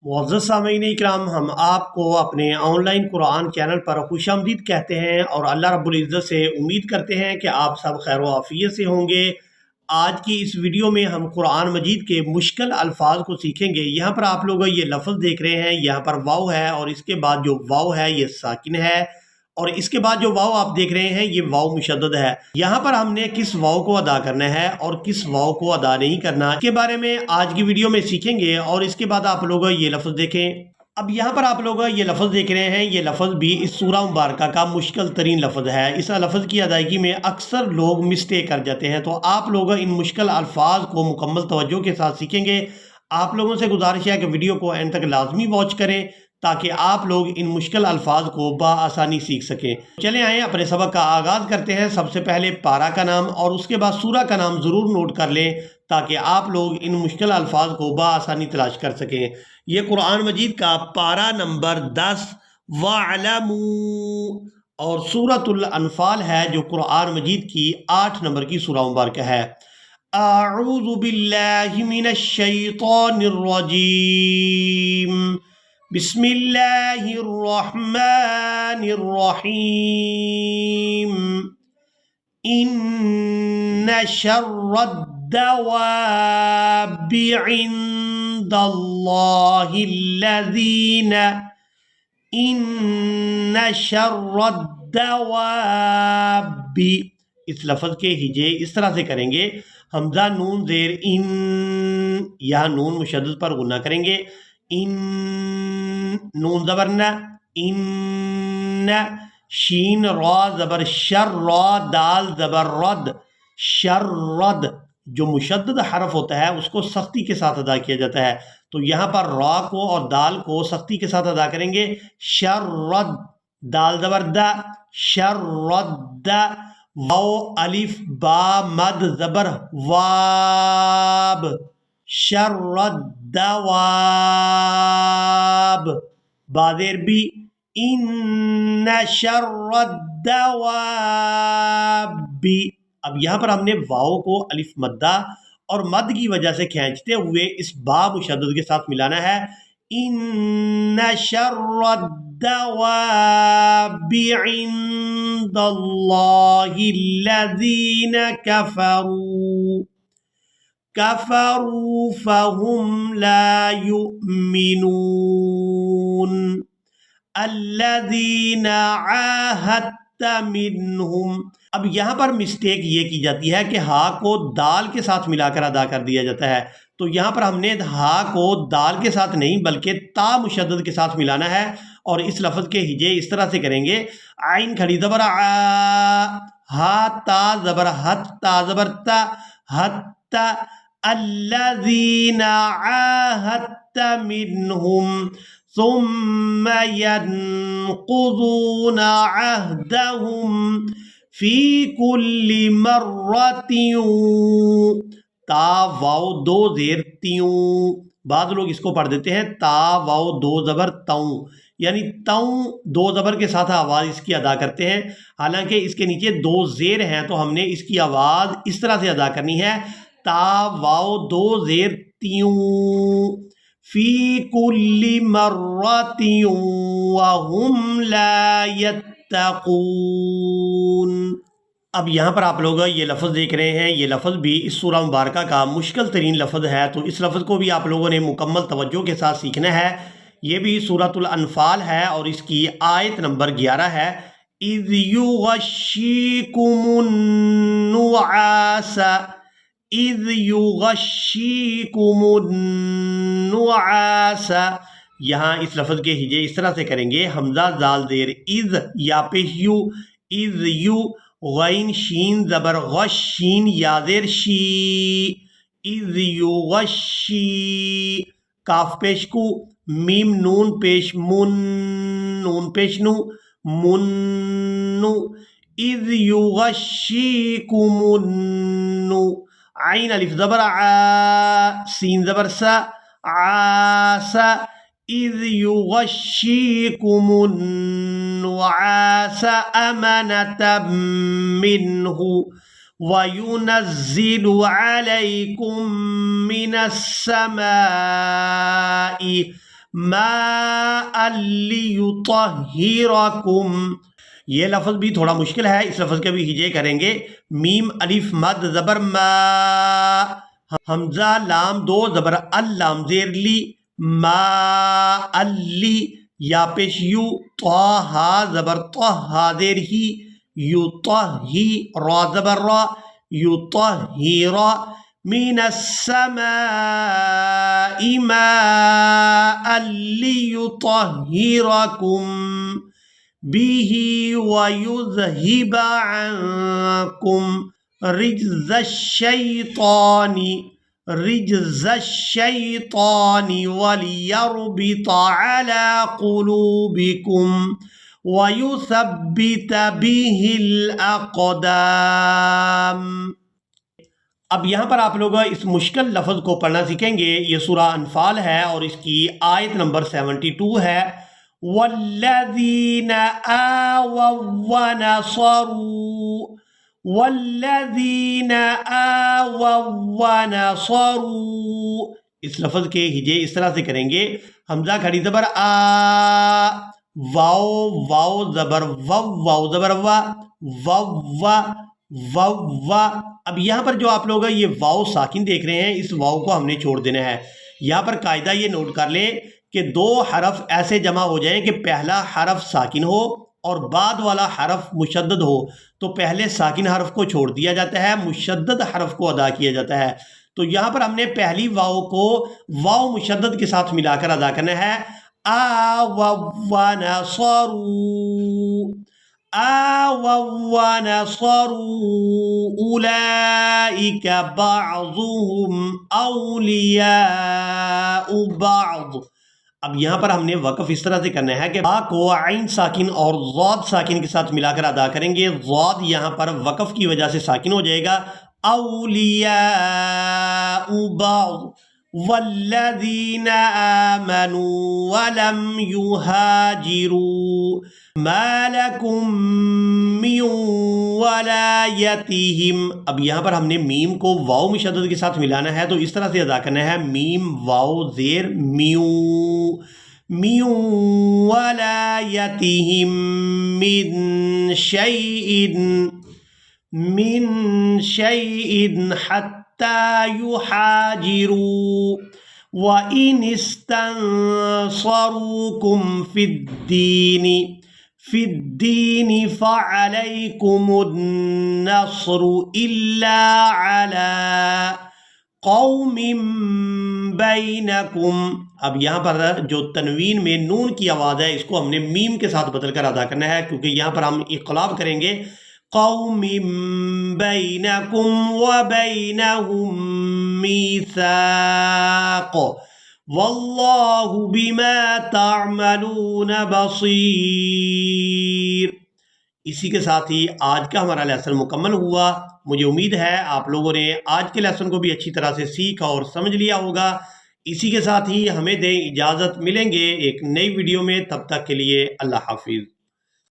معزز سامعین اکرام، ہم آپ کو اپنے آن لائن قرآن چینل پر خوش آمدید کہتے ہیں اور اللہ رب العزت سے امید کرتے ہیں کہ آپ سب خیر و عافیت سے ہوں گے۔ آج کی اس ویڈیو میں ہم قرآن مجید کے مشکل الفاظ کو سیکھیں گے۔ یہاں پر آپ لوگ یہ لفظ دیکھ رہے ہیں، یہاں پر واو ہے اور اس کے بعد جو واو ہے یہ ساکن ہے، اور اس کے بعد جو واو آپ دیکھ رہے ہیں یہ واو مشدد ہے۔ یہاں پر ہم نے کس واو کو ادا کرنا ہے اور کس واو کو ادا نہیں کرنا، اس کے بارے میں آج کی ویڈیو میں سیکھیں گے۔ اور اس کے بعد آپ لوگ یہ لفظ دیکھیں۔ اب یہاں پر آپ لوگ یہ لفظ دیکھ رہے ہیں، یہ لفظ بھی اس سورہ مبارکہ کا مشکل ترین لفظ ہے۔ اس لفظ کی ادائیگی میں اکثر لوگ مسٹیک کر جاتے ہیں، تو آپ لوگ ان مشکل الفاظ کو مکمل توجہ کے ساتھ سیکھیں گے۔ آپ لوگوں سے گزارش ہے کہ ویڈیو کو اینڈ تک لازمی واچ کریں تاکہ آپ لوگ ان مشکل الفاظ کو بآسانی سیکھ سکیں۔ چلیں آئیں اپنے سبق کا آغاز کرتے ہیں۔ سب سے پہلے پارہ کا نام اور اس کے بعد سورہ کا نام ضرور نوٹ کر لیں تاکہ آپ لوگ ان مشکل الفاظ کو بآسانی تلاش کر سکیں۔ یہ قرآن مجید کا پارہ نمبر 10 وَاعْلَمُوا اور سورۃ الانفال ہے جو قرآن مجید کی 8 نمبر کی سورہ مبارکہ ہے۔ اعوذ باللہ من الشیطان الرجیم، بسم اللہ الرحمن الرحیم، ان شر الدواب عند اللہ الذین ان شر الدواب، اس لفظ کے ہجے اس طرح سے کریں گے، حمزہ نون زیر ان، یا نون مشدد پر غنہ کریں گے، ان نون زبر نہ، ان شین را زبر شر، را دال زبر رد، شرد جو مشدد حرف ہوتا ہے اس کو سختی کے ساتھ ادا کیا جاتا ہے، تو یہاں پر را کو اور دال کو سختی کے ساتھ ادا کریں گے، شرد دال زبر دا، شرد واو الف با مد زبر واب، شرد دواب بازیر بی، ان شر الدواب۔ اب یہاں پر ہم نے واو کو الف مدہ اور مد کی وجہ سے کھینچتے ہوئے اس با مشدد کے ساتھ ملانا ہے، ان شر الدواب عند اللہ الذین کفروا فهم لا يؤمنون الذین عاہدت منہم۔ اب یہاں پر مسٹیک یہ کی جاتی ہے کہ ہا کو دال کے ساتھ ملا کر ادا کر دیا جاتا ہے، تو یہاں پر ہم نے ہا کو دال کے ساتھ نہیں بلکہ تا مشدد کے ساتھ ملانا ہے، اور اس لفظ کے ہجے اس طرح سے کریں گے، عین کھڑی زبر آ، ہا تا زبر ہت، تا زبر تا، ہت، الذین عاہدت منہم ثم ينقضون عهدهم في كل مرة، تا واو دو زیر تیوں، بعض لوگ اس کو پڑھ دیتے ہیں تا واو دو زبر توں، یعنی توں دو زبر کے ساتھ آواز اس کی ادا کرتے ہیں، حالانکہ اس کے نیچے دو زیر ہیں تو ہم نے اس کی آواز اس طرح سے ادا کرنی ہے، تا واو دو زیر تیوں، فی کل مرۃ وہم لا یتقون۔ اب یہاں پر آپ لوگ یہ لفظ دیکھ رہے ہیں، یہ لفظ بھی اس سورہ مبارکہ کا مشکل ترین لفظ ہے، تو اس لفظ کو بھی آپ لوگوں نے مکمل توجہ کے ساتھ سیکھنا ہے۔ یہ بھی سورۃ الانفال ہے اور اس کی آیت نمبر 11 ہے، اذ یغشیکم النعاس، اذ یغشیکم النعاس، یہاں اس لفظ کے ہجے اس طرح سے کریں گے، حمزہ زال زیر اذ یا پیش یو، اذ یو، غین شین زبر غش، شین یا زیر شی، اذ یغشی، کاف پیش کو، میم نون پیش من، نون پیش نو، منو، اذ یغشیکم النو، عین الف زبر آ، سین زبر سا، عاسا، اذ یغشیکم النعاس امنة منه وَيُنَزِّلُ عَلَيْكُم مِّنَ السَّمَاءِ ماء لیطہرکم۔ یہ لفظ بھی تھوڑا مشکل ہے، اس لفظ کے بھی ہجے کریں گے۔ میم الف مد زبر ما، حمزہ لام دو زبر اللام زیر لی، ما اللی، یا پیش یو، طا ہا زبر طہ ہا زیر ہی، یو طہ ہی، را زبر را، یو طہ ہی را، من السماء ماء لیطہرکم به ويذهب عنكم رجز الشيطان وليربط على قلوبكم ويثبت به الأقدام۔ اب یہاں پر آپ لوگ اس مشکل لفظ کو پڑھنا سیکھیں گے۔ یہ سورہ انفال ہے اور اس کی آیت نمبر 72 ہے۔ والذین آووا ونصروا، والذین آووا ونصروا، اس لفظ کے ہجے اس طرح سے کریں گے۔ حمزہ کھڑی زبر آ، واو واو زبر و، واو زبر وا، واو وا، واو وا۔ اب یہاں پر جو آپ لوگ یہ واو ساکن دیکھ رہے ہیں، اس واو کو ہم نے چھوڑ دینا ہے۔ یہاں پر قاعدہ یہ نوٹ کر لیں کہ دو حرف ایسے جمع ہو جائیں کہ پہلا حرف ساکن ہو اور بعد والا حرف مشدد ہو، تو پہلے ساکن حرف کو چھوڑ دیا جاتا ہے، مشدد حرف کو ادا کیا جاتا ہے۔ تو یہاں پر ہم نے پہلی واو کو واو مشدد کے ساتھ ملا کر ادا کرنا ہے۔ آووا ونصروا، آووا ونصروا، اولئک بعضهم اولیاء بعض۔ اب یہاں پر ہم نے وقف اس طرح سے کرنا ہے کہ با کو عین ساکن اور ضاد ساکن کے ساتھ ملا کر ادا کریں گے۔ ضاد یہاں پر وقف کی وجہ سے ساکن ہو جائے گا۔ اولیاء بعض، والذین آمنوا ولم یہاجروا ما لکم من ولایتہم۔ اب یہاں پر ہم نے میم کو واو مشدد کے ساتھ ملانا ہے، تو اس طرح سے ادا کرنا ہے، میم واو زیر میو، میو ولایتہم من شیء، من شیء حتی یحاجروا وَإِنِ اسْتَنصَرُوكُمْ فِي الدِّينِ فَعَلَيْكُمُ النَّصْرُ إِلَّا عَلَىٰ قَوْمٍ بَيْنَكُمْ۔ اب یہاں پر جو تنوین میں نون کی آواز ہے، اس کو ہم نے میم کے ساتھ بدل کر ادا کرنا ہے، کیونکہ یہاں پر ہم انقلاب کریں گے۔ قوم بینکم وبینہم میثاق واللہ بما تعملون بصیر۔ اسی کے ساتھ ہی آج کا ہمارا لیسن مکمل ہوا۔ مجھے امید ہے آپ لوگوں نے آج کے لیسن کو بھی اچھی طرح سے سیکھ اور سمجھ لیا ہوگا۔ اسی کے ساتھ ہی ہمیں دیں اجازت، ملیں گے ایک نئی ویڈیو میں، تب تک کے لیے اللہ حافظ۔